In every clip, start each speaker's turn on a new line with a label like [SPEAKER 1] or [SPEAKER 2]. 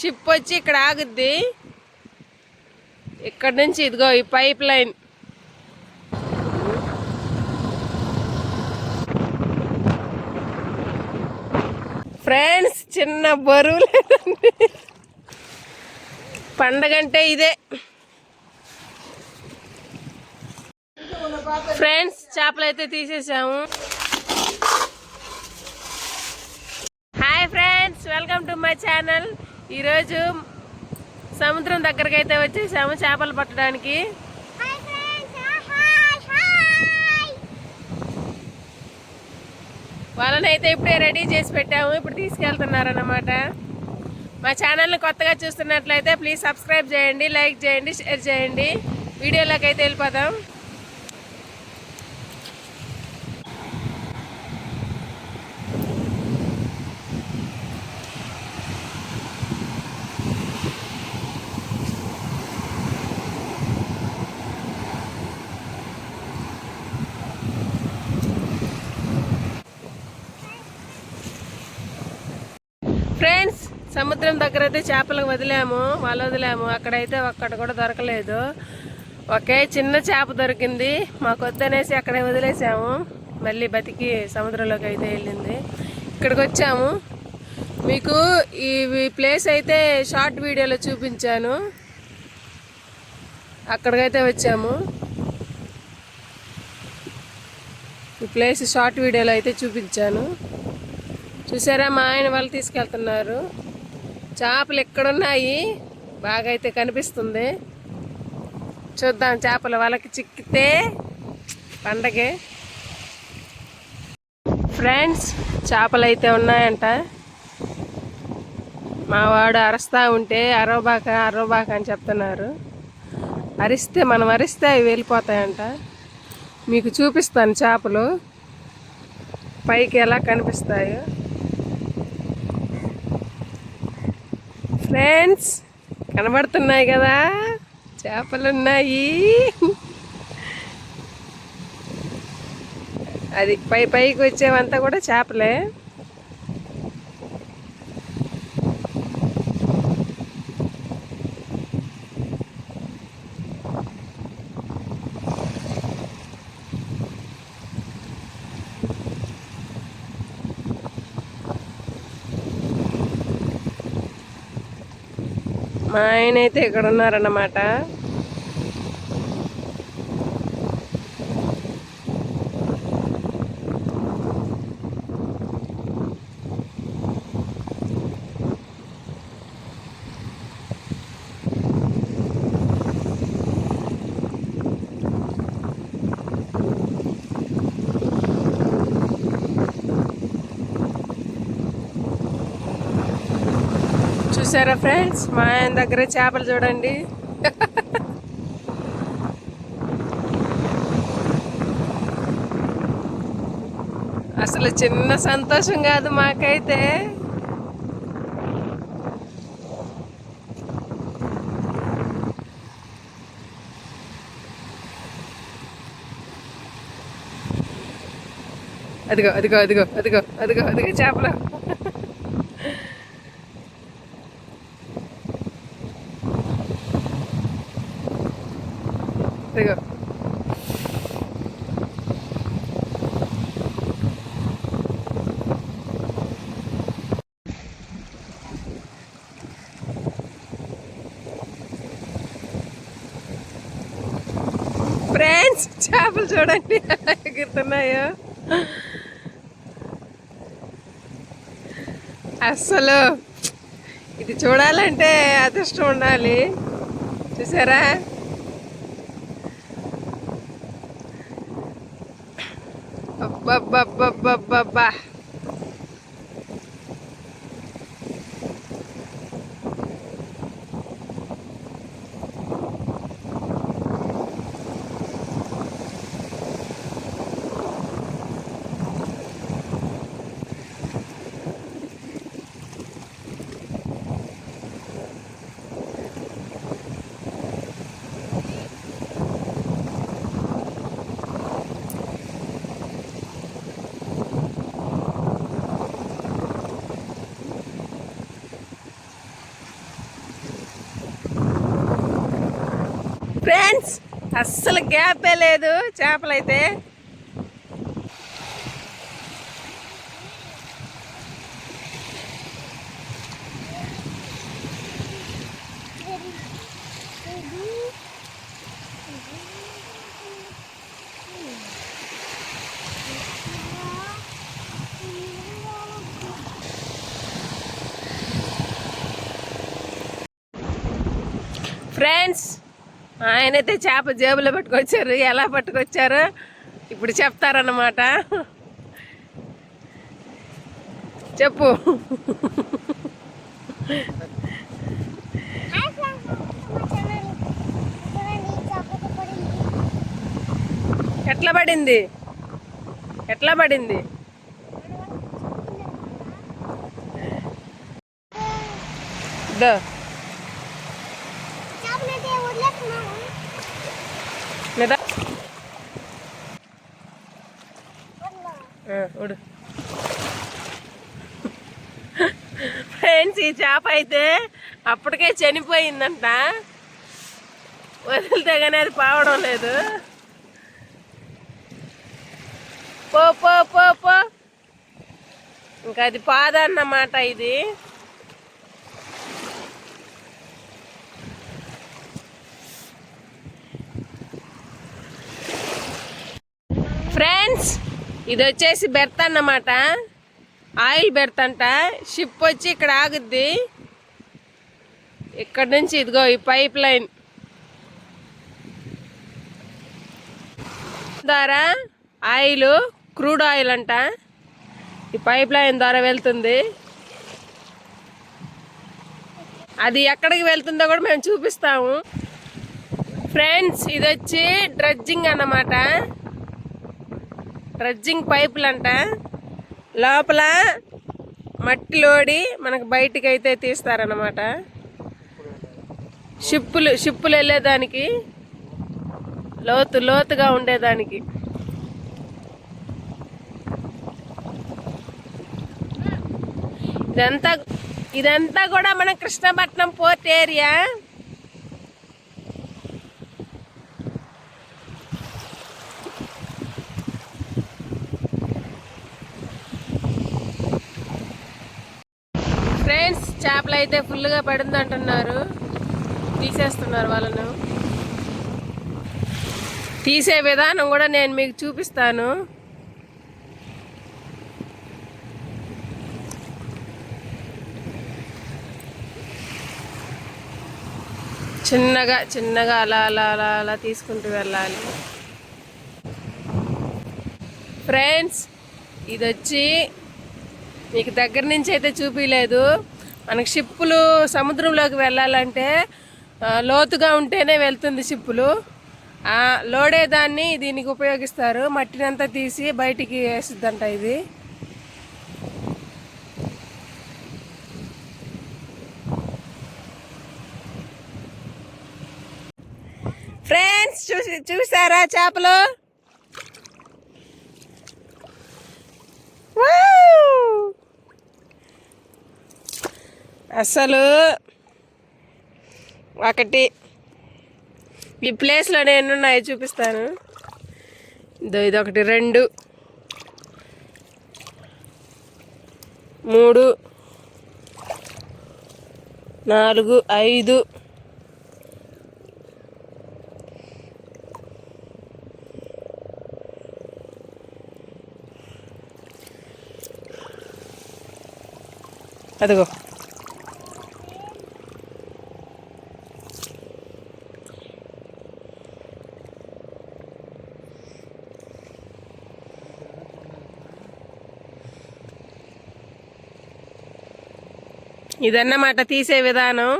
[SPEAKER 1] Ship వచ్చి ఇక్కడ ఆగుద్ది. ఇక్కడ నుంచి ఇదిగో ఈ పైప్ లైన్. ఫ్రెండ్స్ చిన్న బరువు లేదండి. పండగంటే ఇదే. ఫ్రెండ్స్ చేపలు అయితే తీసేసాము. Hi friends, welcome to my channel. ఈరోజు సముద్రం దగ్గరకు అయితే వచ్చేసాము చేపలు పట్టడానికి. వాళ్ళని అయితే ఇప్పుడే రెడీ చేసి పెట్టాము, ఇప్పుడు తీసుకెళ్తున్నారన్నమాట. మా ఛానల్ని కొత్తగా చూస్తున్నట్లయితే ప్లీజ్ సబ్స్క్రైబ్ చేయండి, లైక్ చేయండి, షేర్ చేయండి. వీడియోలోకి అయితే వెళ్ళిపోదాం. ఫ్రెండ్స్ సముద్రం దగ్గర అయితే చేపలకు వదిలాము. అక్కడైతే ఒక్కటి కూడా దొరకలేదు. ఒకే చిన్న చేప దొరికింది. మాకు వద్దనేసి అక్కడే వదిలేసాము. మళ్ళీ బతికి సముద్రంలోకి అయితే వెళ్ళింది. ఇక్కడికి వచ్చాము. మీకు ఈ ప్లేస్ అయితే షార్ట్ వీడియోలో చూపించాను. అక్కడికైతే వచ్చాము. ఈ ప్లేస్ షార్ట్ వీడియోలో అయితే చూపించాను. చూసారా, మా ఆయన వాళ్ళు తీసుకెళ్తున్నారు. చేపలు ఎక్కడున్నాయి బాగా అయితే కనిపిస్తుంది. చూద్దాం, చేపలు వాళ్ళకి చిక్కితే పండగే. ఫ్రెండ్స్ చేపలు అయితే ఉన్నాయంట. మా వాడు అరుస్తూ ఉంటే అరవబాక అని చెప్తున్నారు. మనం అరిస్తే అవి వెళ్ళిపోతాయంట. మీకు చూపిస్తాను చేపలు పైకి ఎలా కనిపిస్తాయో. ఫ్రెండ్స్ కనబడుతున్నాయి కదా, చేపలు ఉన్నాయి. అది పైకి వచ్చేవంతా కూడా చేపలే. మా ఆయన అయితే ఇక్కడ ఉన్నారన్నమాట. చూసారా ఫ్రెండ్స్, మా ఆయన దగ్గర చేపలు చూడండి. అసలు చిన్న సంతోషం కాదు మాకైతే. అదిగో అదిగో అదిగో అదిగో అదిగో అదిగో చేపలు. అదిగో ఫ్రెండ్స్ చేపలు చూడండి ఎలా ఎగురుతున్నాయో. అస్సలు ఇది చూడాలంటే అదృష్టం ఉండాలి. చూసారా, అబ్బబ్బబ్బబ్బబ్బా. అస్సలు గ్యాపే లేదు చేపలైతే. ఫ్రెండ్స్, ఆయనైతే చేప జేబులో పట్టుకొచ్చారు. ఎలా పట్టుకొచ్చారు ఇప్పుడు చెప్తారన్నమాట. చెప్పు. ఎట్లా పడింది? ఎట్లా పడింది? ఫ్రెండ్స్, ఈ చేప అయితే అప్పటికే చనిపోయిందంట. వదిలితే కానీ అది పావడం లేదు. పో పో పో పో. ఇంకా అది పాదన్నమాట ఇది. ఫ్రెండ్స్, ఇది వచ్చేసి బెర్త్ అన్నమాట. ఆయిల్ బెర్త్ అంట. షిప్ వచ్చి ఇక్కడ ఆగుద్ది. ఇక్కడ నుంచి ఇదిగో ఈ పైప్ లైన్ ద్వారా ఆయిల్, క్రూడ్ ఆయిల్ అంట, ఈ పైప్ లైన్ ద్వారా వెళ్తుంది. అది ఎక్కడికి వెళ్తుందో కూడా మేము చూపిస్తాము. ఫ్రెండ్స్, ఇది వచ్చి డ్రెడ్జింగ్ అన్నమాట. డ్రెడ్జింగ్ పైపులు అంట. లోపల మట్టి లోడి మనకు బయటికి అయితే తీస్తారన్నమాట. షిప్పులు వెళ్ళేదానికి, లోతుగా ఉండేదానికి. ఇదంతా కూడా మన కృష్ణపట్నం పోర్ట్ ఏరియా. ఫ్రెండ్స్, చేపలు అయితే ఫుల్గా పడింది అంటున్నారు. తీసేస్తున్నారు వాళ్ళను. తీసే విధానం కూడా నేను మీకు చూపిస్తాను. చిన్నగా అలా తీసుకుంటూ వెళ్ళాలి. ఫ్రెండ్స్, ఇది వచ్చి మీకు దగ్గర నుంచి అయితే చూపించలేదు. మనకి షిప్పులు సముద్రంలోకి వెళ్ళాలంటే లోతుగా ఉంటేనే వెళ్తుంది షిప్పులు. లోడేదాన్ని దీనికి ఉపయోగిస్తారు. మట్టినంతా తీసి బయటికి వేసిద్దంట ఇది. ఫ్రెండ్స్, చూసారా చేపలు? అసలు ఒకటి ఈ ప్లేస్లో ఎన్నున్నాయో చూపిస్తాను. ఇదొకటి, 2, 3, 4, 5. అదిగో. ఇదన్నమాట తీసే విధానం.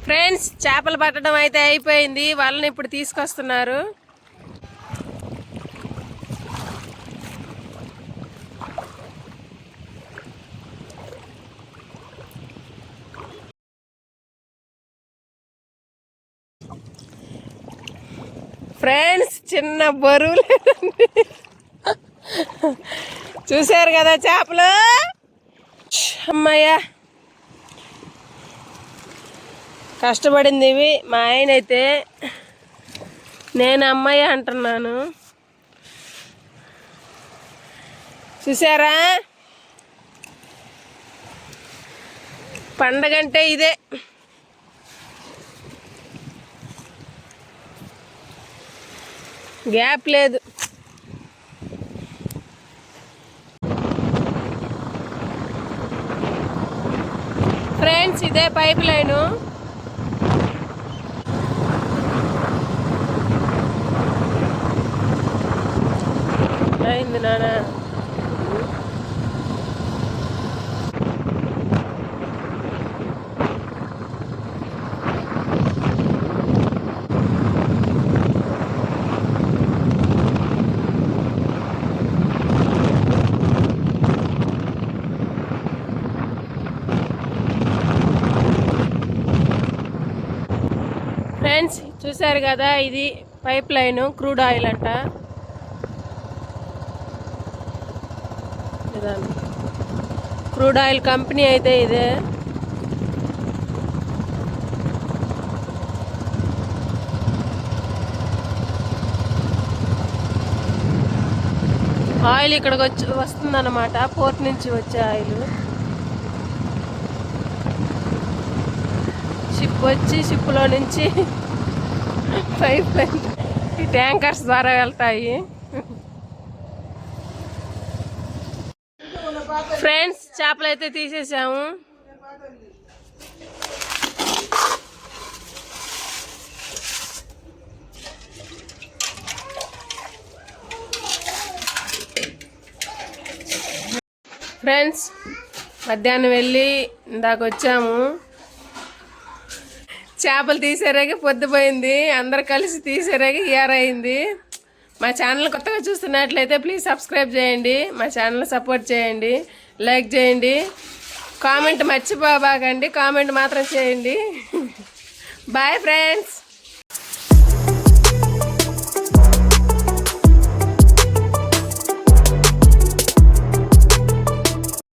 [SPEAKER 1] ఫ్రెండ్స్, చేపలు పట్టడం అయితే అయిపోయింది. వాళ్ళని ఇప్పుడు తీసుకొస్తున్నారు. ఫ్రెండ్స్ చిన్న బరువు లేదండి. చూశారు కదా చేపలు. అమ్మయ్య కష్టపడింది ఇవి. మా ఆయన అయితే నేను అమ్మాయి అంటున్నాను. చూసారా పండగంటే ఇదే. గ్యాప్ లేదు. ఫ్రెండ్స్ ఇదే పైప్ లైను. అయింది నాన్న. ఫ్రెండ్స్ చూసారు కదా ఇది పైప్ లైన్ క్రూడ్ ఆయిల్ అంట. క్రూడ్ ఆయిల్ కంపెనీ అయితే ఇదే. ఆయిల్ ఇక్కడికి వస్తుందన్నమాట, పోర్ట్ నుంచి వచ్చే ఆయిల్. షిప్ వచ్చి షిప్లో నుంచి పైప్ లైన్ ఈ ట్యాంకర్స్ ద్వారా వెళ్తాయి. ఫ్రెండ్స్ చేపలు అయితే తీసేసాము. ఫ్రెండ్స్ మధ్యాహ్నం వెళ్ళి ఇందాక వచ్చాము. చేపలు తీసేరాక పొద్దుపోయింది. అందరు కలిసి తీసేరాక ఏరైంది. మా ఛానల్ కొత్తగా చూస్తున్నట్లయితే ప్లీజ్ సబ్స్క్రైబ్ చేయండి. మా ఛానల్ సపోర్ట్ చేయండి, లైక్ చేయండి, కామెంట్ మర్చిపోబాకండి. కామెంట్ మాత్రం చేయండి. Bye friends.